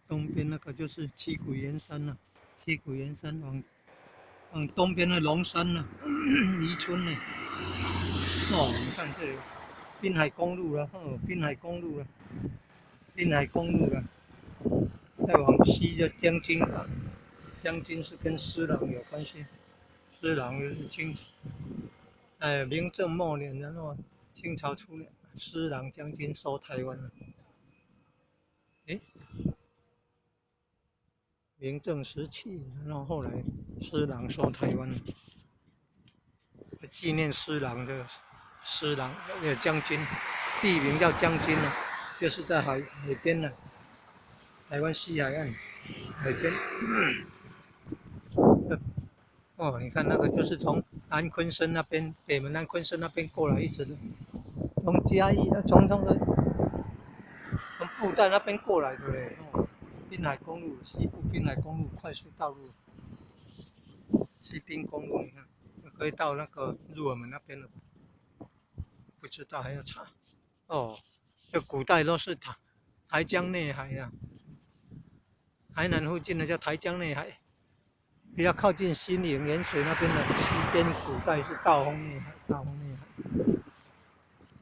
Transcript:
东边那个就是七股岩山了、七股岩山往东边的龙山了、渔村呢。你看这里，滨海公路了，滨海公路了，滨海公路了。再往西就将军港，将军是跟施琅有关系，施琅是明正末年，然后清朝初年，施琅将军收台湾了。诶，明正时期，然后后来施琅收台湾了，纪念施琅将军，地名叫将军了，就是在海边了，台湾西海岸海边。你看那个就是从南昆生那边，北门南昆生那边过来，一直从嘉义，从布袋那边过来的嘞。滨海公路，西部滨海公路快速道路，西滨公路，你看可以到那个入耳门那边了吧？不知道还要查。这古代都是台江内海呀、台南附近的叫台江内海，比较靠近新营盐水那边的西边，古代是大丰内海，大丰内